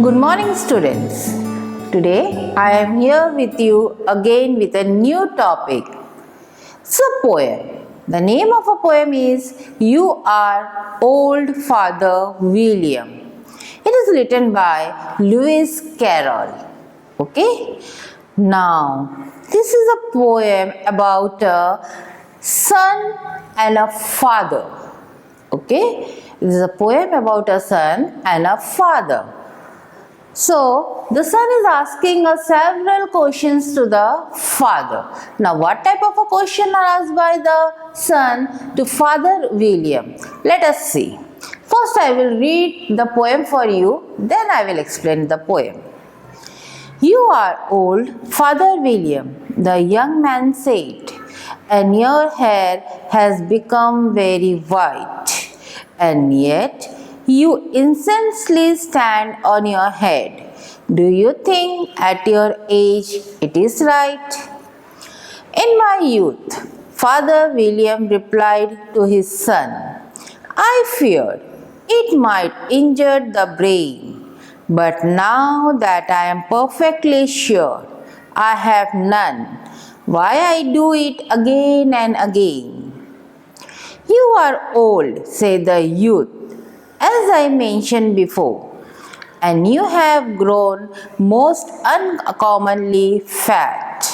Good morning, students. Today I am here with you again with a new topic. It's a poem. The name of a poem is You Are Old Father William. It is written by Lewis Carroll. Okay? Now, this is a poem about a son and a father. Okay? This is a poem about a son and a father. So, the son is asking several questions to the father. Now, what type of a question are asked by the son to Father William? Let us see. First, I will read the poem for you, then I will explain the poem. You are old, Father William, the young man said, and your hair has become very white, and yet you incessantly stand on your head. Do you think at your age it is right? In my youth, Father William replied to his son, I feared it might injure the brain. But now that I am perfectly sure I have none, why I do it again and again? You are old, said the youth, as I mentioned before, and you have grown most uncommonly fat.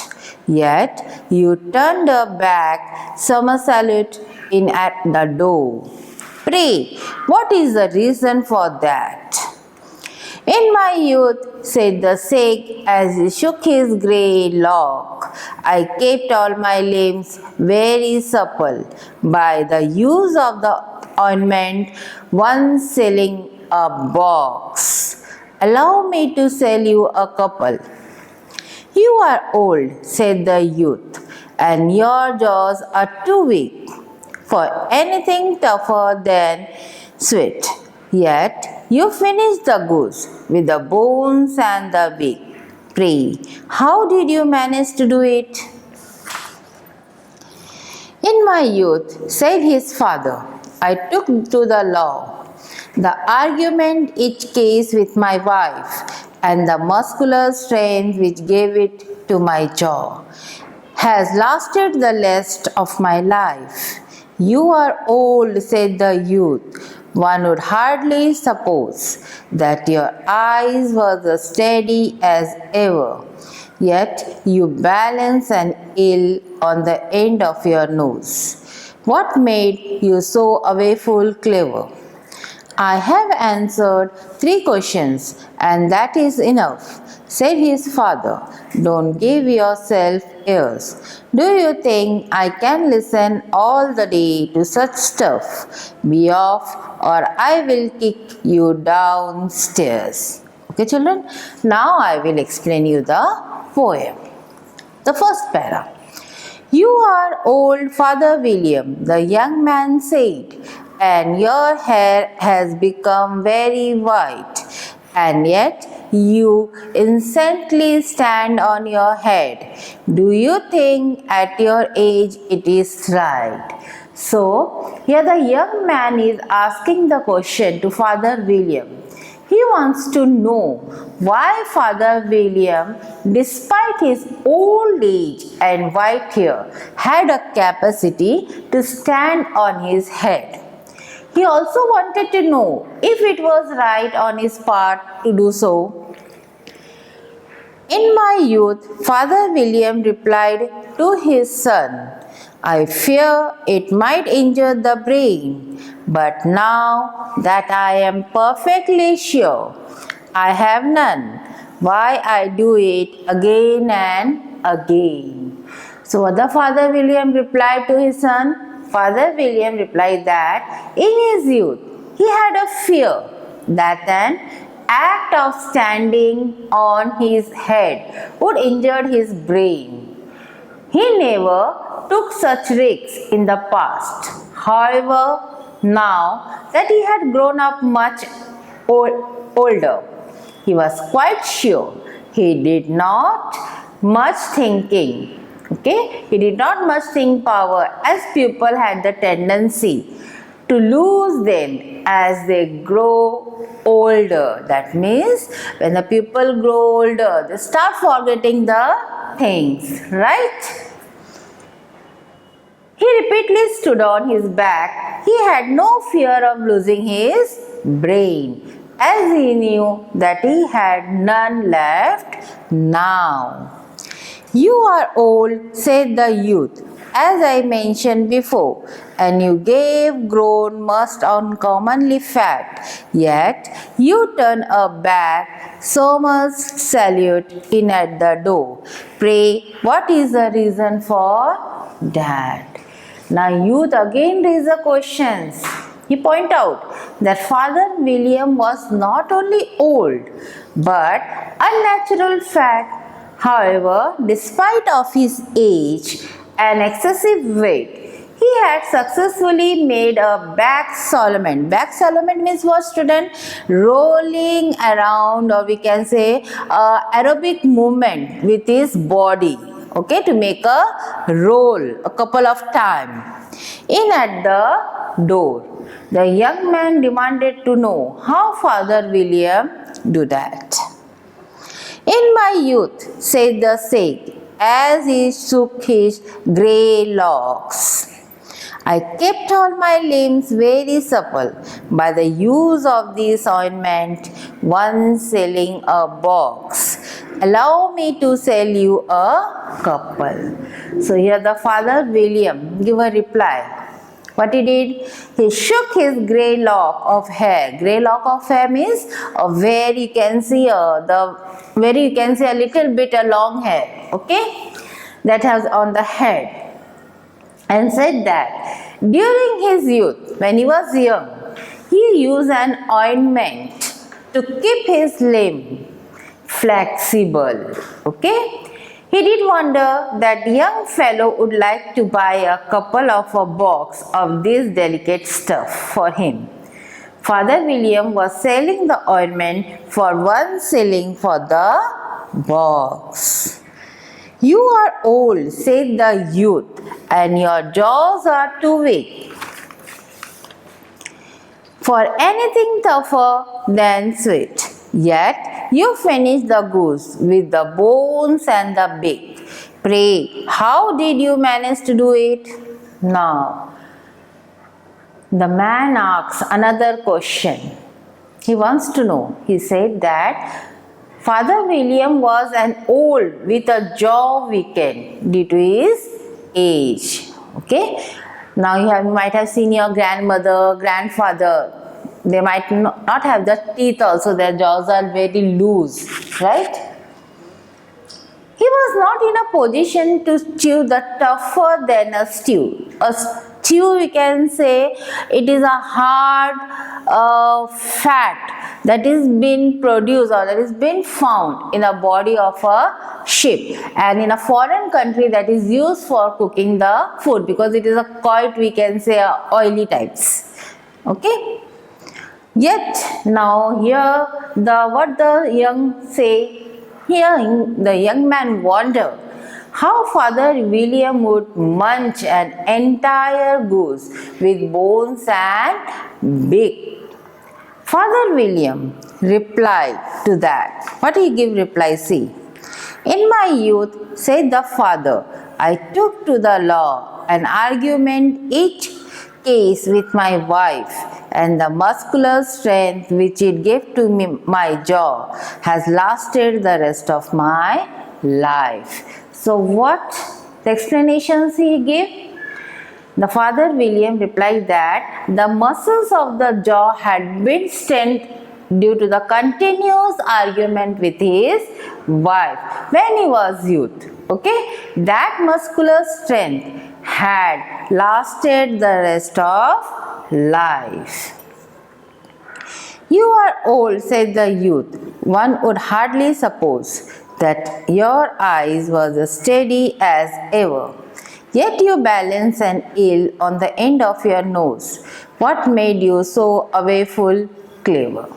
Yet you turned a back somersault in at the door. Pray, what is the reason for that? In my youth, said the sage as he shook his grey lock, I kept all my limbs very supple by the use of the ointment 1 shilling a box. Allow me to sell you a couple. You are old, said the youth, and your jaws are too weak for anything tougher than sweat. Yet you finish the goose with the bones and the beak. Pray, how did you manage to do it? In my youth, said his father, I took to the law. The argument each case with my wife and the muscular strength which gave it to my jaw has lasted the rest of my life. You are old, said the youth. One would hardly suppose that your eyes were as steady as ever, yet you balance an eel on the end of your nose. What made you so awful clever? I have answered 3 questions, and that is enough, said his father. Don't give yourself airs. Do you think I can listen all the day to such stuff? Be off, or I will kick you downstairs. Okay, children? Now I will explain you the poem. The first para. You are old, Father William, the young man said, and your hair has become very white, and yet you instantly stand on your head. Do you think at your age it is right? So, here the young man is asking the question to Father William. He wants to know why Father William, despite his old age and white hair, had a capacity to stand on his head. He also wanted to know if it was right on his part to do so. In my youth, Father William replied to his son, I fear it might injure the brain, but now that I am perfectly sure I have none, why I do it again and again. So what the Father William replied to his son? Father William replied that in his youth he had a fear that an act of standing on his head would injure his brain. He never took such risks in the past. However, now that he had grown up much older, he was quite sure he did not much thinking. Okay, he did not much think power as people had the tendency to lose them as they grow older. That means when the people grow older, they start forgetting the things, right? He repeatedly stood on his back. He had no fear of losing his brain, as he knew that he had none left now. You are old, said the youth, as I mentioned before, and you gave grown most uncommonly fat, yet you turn a back, so much salute in at the door. Pray, what is the reason for that? Now youth again raise the questions. He point out that Father William was not only old but unnatural fat. However, despite of his age and excessive weight, he had successfully made a back Solomon. Back Solomon means what, student? Rolling around, or we can say aerobic movement with his body. Okay, to make a roll a couple of times. In at the door, the young man demanded to know how Father William do that. In my youth, said the sage, as he shook his grey locks, I kept all my limbs very supple by the use of this ointment, one selling a box. Allow me to sell you a couple. So here the Father William give a reply. What he did? He shook his grey lock of hair. Grey lock of hair means where you can see a little bit a long hair. Okay, that has on the head. And said that during his youth, when he was young, he used an ointment to keep his limb flexible. Okay, he did wonder that young fellow would like to buy a couple of a box of this delicate stuff for him. Father William was selling the ointment for 1 shilling for the box. You are old, said the youth, and your jaws are too weak for anything tougher than sweet. Yet you finish the goose with the bones and the beak. Pray, how did you manage to do it? Now, the man asks another question. He wants to know. He said that Father William was an old with a jaw weakened due to his age. Okay. Now you might have seen your grandmother, grandfather. They might not have the teeth also. Their jaws are very loose, right? He was not in a position to chew the tougher than a stew. A stew, we can say, it is a hard fat that is been produced or that is been found in the body of a sheep, and in a foreign country that is used for cooking the food because it is a quite, we can say, oily types. Okay. Yet now here what the young say. Here the young man wondered how Father William would munch an entire goose with bones and beak. Father William replied to that. What he give reply? See. In my youth, said the father, I took to the law an argument each case with my wife, and the muscular strength which it gave to me, my jaw, has lasted the rest of my life. So what the explanations he gave? The Father William replied that the muscles of the jaw had been strengthened due to the continuous argument with his wife when he was youth. Okay, that muscular strength had lasted the rest of life. You are old, said the youth. One would hardly suppose that your eyes was as steady as ever. Yet you balance an eel on the end of your nose. What made you so awful clever?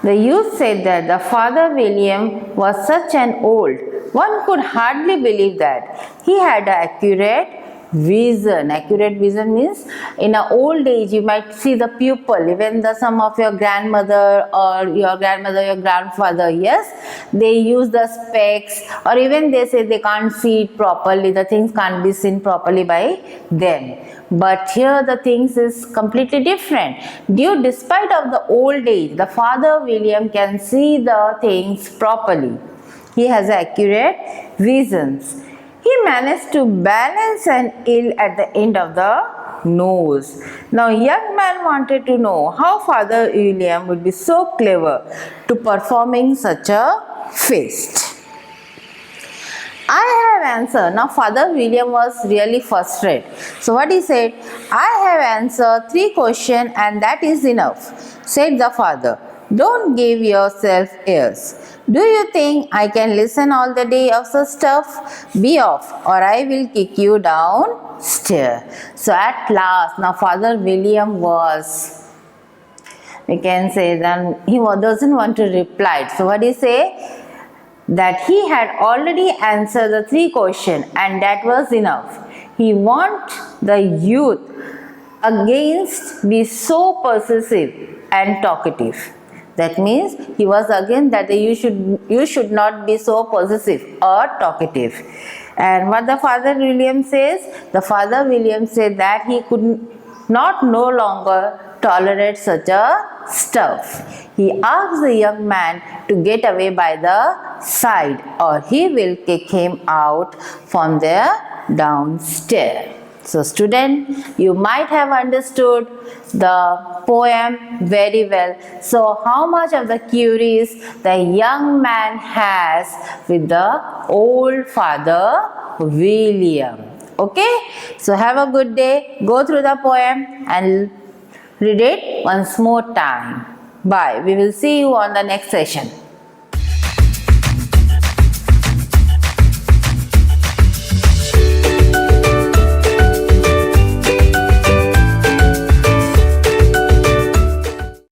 The youth said that the Father William was such an old, one could hardly believe that he had an accurate vision. Accurate vision means in an old age you might see the pupil, even some of your grandmother or your grandfather, yes, they use the specs, or even they say they can't see it properly, the things can't be seen properly by them. But here the things is completely different. Despite of the old age, the Father William can see the things properly. He has accurate visions. He managed to balance an eel at the end of the nose. Now, young man wanted to know how Father William would be so clever to performing such a feast. I have answered. Now, Father William was really frustrated. So, what he said, I have answered 3 questions and that is enough, said the father. Don't give yourself airs. Do you think I can listen all the day of such stuff? Be off, or I will kick you downstairs. So, at last, now Father William was, we can say that he doesn't want to reply. So, what he say? That he had already answered the 3 questions and that was enough. He want the youth against be so possessive and talkative. That means he was again that you should not be so possessive or talkative. And what the Father William says? The Father William said that he could not no longer tolerate such a stuff. He asked the young man to get away by the side or he will kick him out from the downstairs. So student, you might have understood the poem very well. So how much of the queries the young man has with the old Father William. Okay, so have a good day. Go through the poem and read it once more time. Bye. We will see you on the next session.